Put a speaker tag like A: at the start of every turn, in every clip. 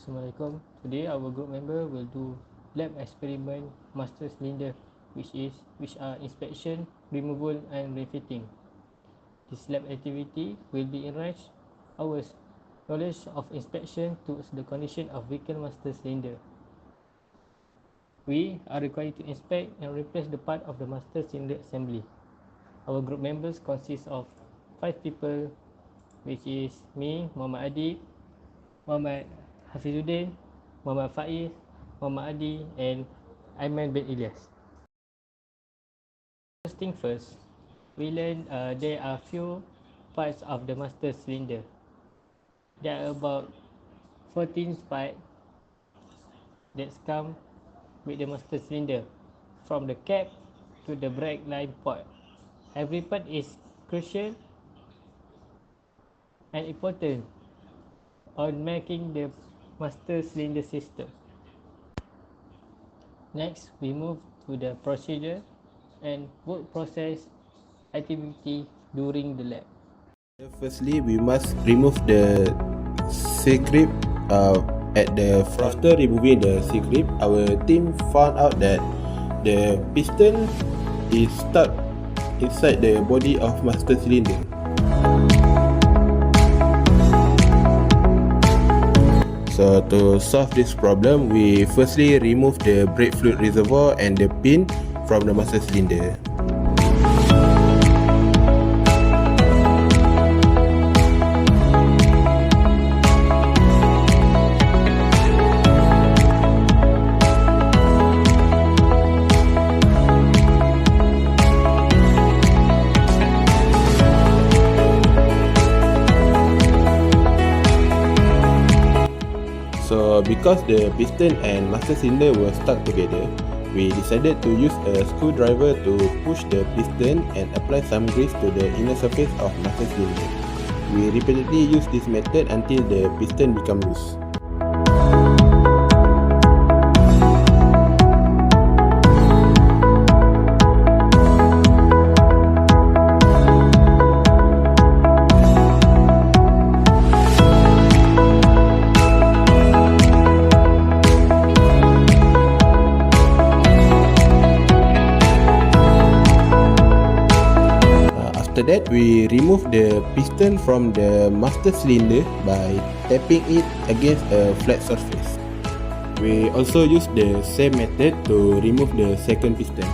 A: Assalamualaikum. Today our group member will do lab experiment master cylinder, which are inspection, removal and refitting. This lab activity will be enrich our knowledge of inspection to the condition of vehicle master cylinder. We are required to inspect and replace the part of the master cylinder assembly. Our group members consist of 5 people, which is me, Muhammad Adib, Muhammad HAFIZZUDDIN, Muhammad FAIZ, Muhammad Adi and AIMAN bin ELIAS. First thing first, we learn there are few parts of the master cylinder. There are about 14 parts that come with the master cylinder, from the cap to the brake line port. Every part is crucial and important on making the master cylinder system. Next, we move to the procedure and work process activity during the lab.
B: Firstly, we must remove the C-grip at the front. After removing the C-grip, our team found out that the piston is stuck inside the body of master cylinder. So to solve this problem, we firstly remove the brake fluid reservoir and the pin from the master cylinder. So because the piston and master cylinder were stuck together, we decided to use a screwdriver to push the piston and apply some grease to the inner surface of master cylinder. We repeatedly use this method until the piston becomes loose. After that, we remove the piston from the master cylinder by tapping it against a flat surface. We also use the same method to remove the second piston.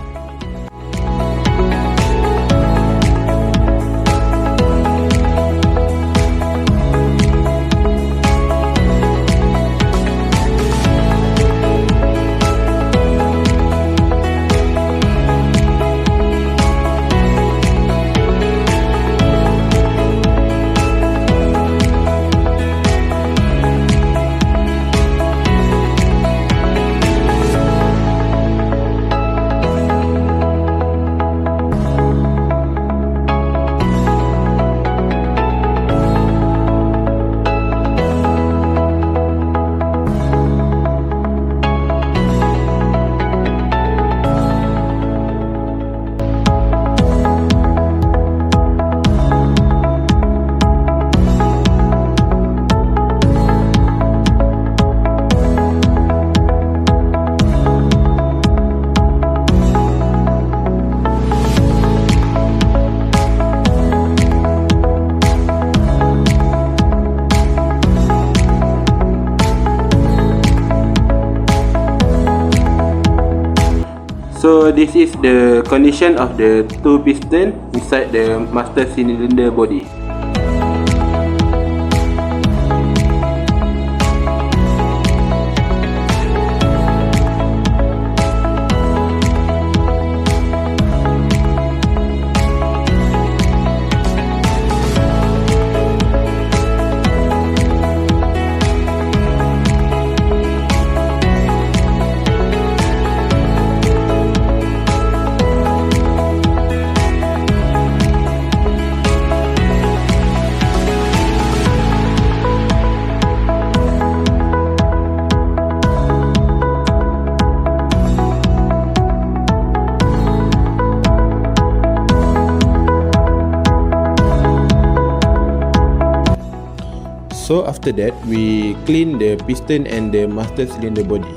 B: So this is the condition of the two pistons inside the master cylinder body. So after that, we clean the piston and the master cylinder body.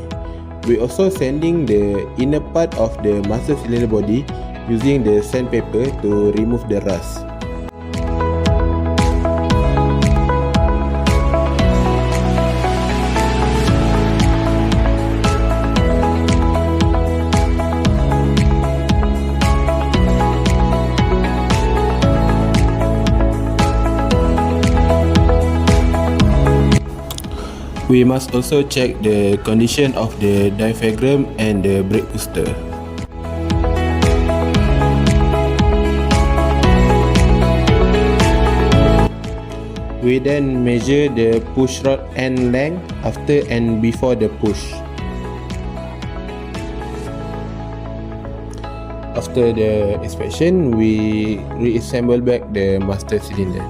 B: We also sanding the inner part of the master cylinder body using the sandpaper to remove the rust. We must also check the condition of the diaphragm and the brake booster. We then measure the push rod end length after and before the push. After the inspection, we reassemble back the master cylinder.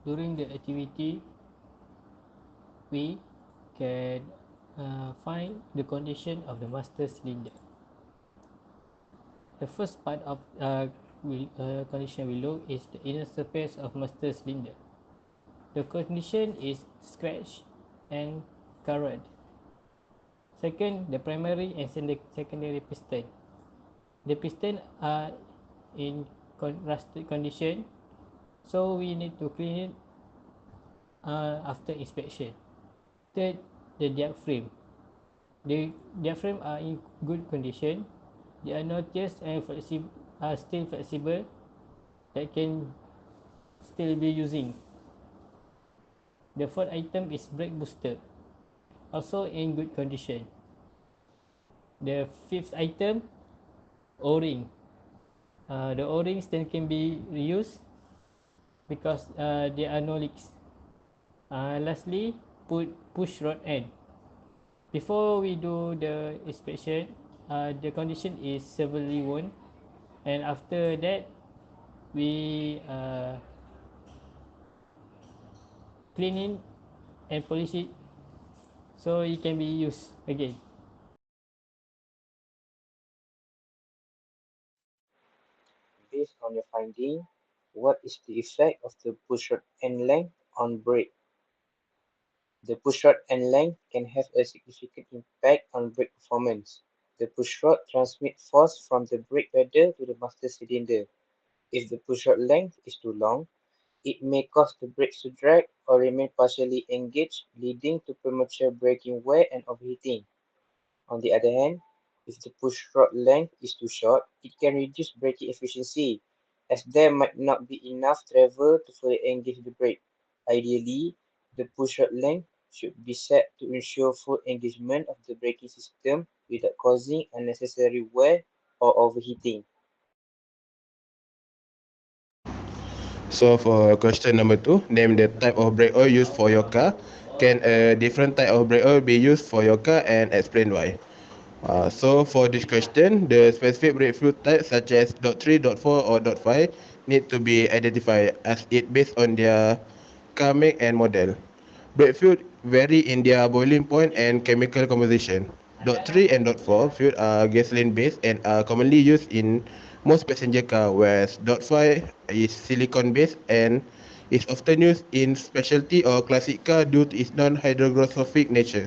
A: During the activity, we can find the condition of the master cylinder. The first part of condition we look is the inner surface of master cylinder. The condition is scratched and corroded. Second, the primary and secondary piston. The piston are in rusted condition, so we need to clean it after inspection. Third, the diaphragm. The diaphragm are in good condition. They are not just and are still flexible, that can still be using. The fourth item is brake booster, also in good condition. The fifth item, O-ring. The O-rings then can be reused because there are no leaks. Lastly, push rod end. Before we do the inspection, the condition is severely worn, and after that we clean it and polish it so it can be used again.
C: Based on your finding, what is the effect of the push rod end length on brake? The push rod end length can have a significant impact on brake performance. The push rod transmits force from the brake pedal to the master cylinder. If the push rod length is too long, it may cause the brakes to drag or remain partially engaged, leading to premature braking wear and overheating. On the other hand, If the push rod length is too short, it can reduce braking efficiency, as there might not be enough travel to fully engage the brake. Ideally, the push rod length should be set to ensure full engagement of the braking system without causing unnecessary wear or overheating.
B: So for question number 2, name the type of brake oil used for your car. Can a different type of brake oil be used for your car and explain why? So for this question, the specific brake fluid type such as .3, .4 or .5 need to be identified as it based on their car make and model. Brake fluid vary in their boiling point and chemical composition. .3 and .4 fluid are gasoline based and are commonly used in most passenger cars, whereas .5 is silicon based and is often used in specialty or classic car due to its non-hydrographic nature.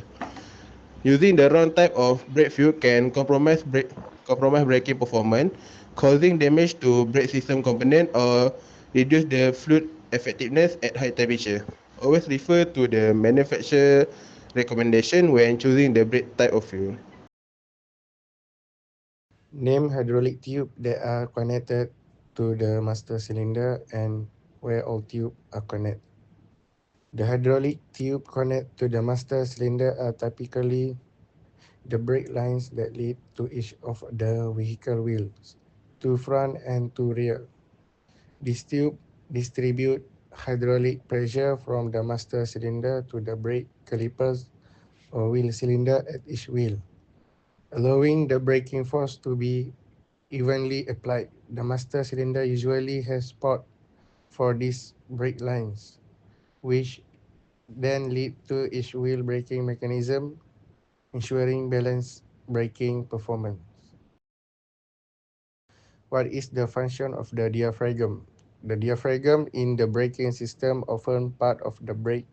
B: Using the wrong type of brake fluid can compromise braking performance, causing damage to brake system component or reduce the fluid effectiveness at high temperature. Always refer to the manufacturer recommendation when choosing the brake type of fuel.
D: Name hydraulic tube that are connected to the master cylinder and where all tubes are connected. The hydraulic tube connected to the master cylinder are typically the brake lines that lead to each of the vehicle wheels, to front and to rear. This tube distribute hydraulic pressure from the master cylinder to the brake calipers or wheel cylinder at each wheel, allowing the braking force to be evenly applied. The master cylinder usually has spot for these brake lines, which then lead to each wheel braking mechanism, ensuring balanced braking performance. What is the function of the diaphragm? The diaphragm in the braking system, often part of the brake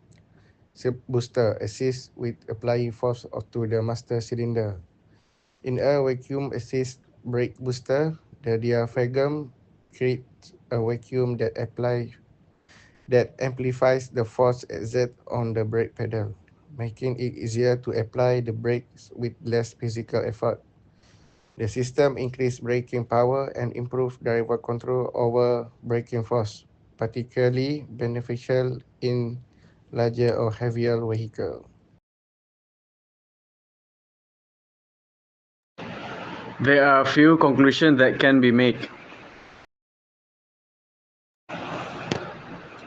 D: booster, assists with applying force to the master cylinder. In a vacuum assist brake booster, the diaphragm creates a vacuum that amplifies the force exerted on the brake pedal, making it easier to apply the brakes with less physical effort. The system increases braking power and improves driver control over braking force, particularly beneficial in larger or heavier vehicles.
E: There are a few conclusions that can be made.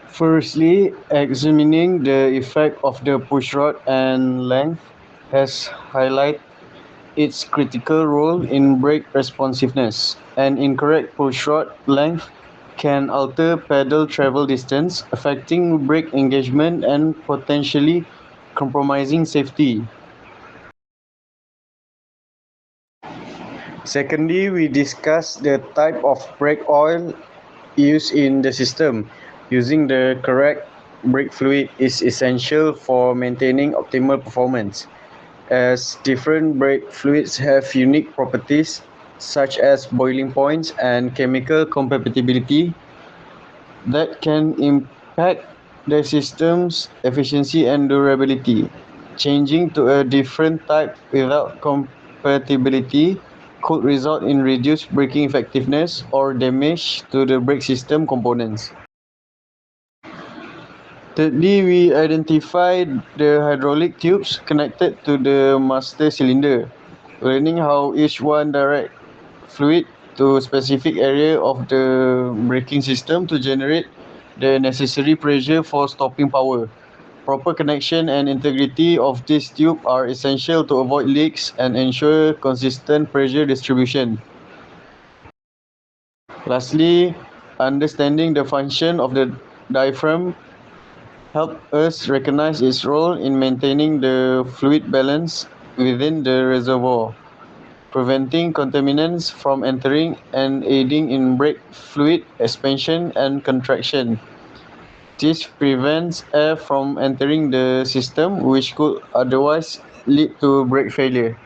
E: Firstly, examining the effect of the push rod and length has highlighted its critical role in brake responsiveness. An incorrect push rod length can alter pedal travel distance, affecting brake engagement and potentially compromising safety. Secondly, we discuss the type of brake oil used in the system. Using the correct brake fluid is essential for maintaining optimal performance, as different brake fluids have unique properties such as boiling points and chemical compatibility that can impact the system's efficiency and durability. Changing to a different type without compatibility could result in reduced braking effectiveness or damage to the brake system components. Thirdly, we identified the hydraulic tubes connected to the master cylinder, learning how each one directs fluid to a specific area of the braking system to generate the necessary pressure for stopping power. Proper connection and integrity of this tube are essential to avoid leaks and ensure consistent pressure distribution. Lastly, understanding the function of the diaphragm help us recognize its role in maintaining the fluid balance within the reservoir, preventing contaminants from entering and aiding in brake fluid expansion and contraction. This prevents air from entering the system, which could otherwise lead to brake failure.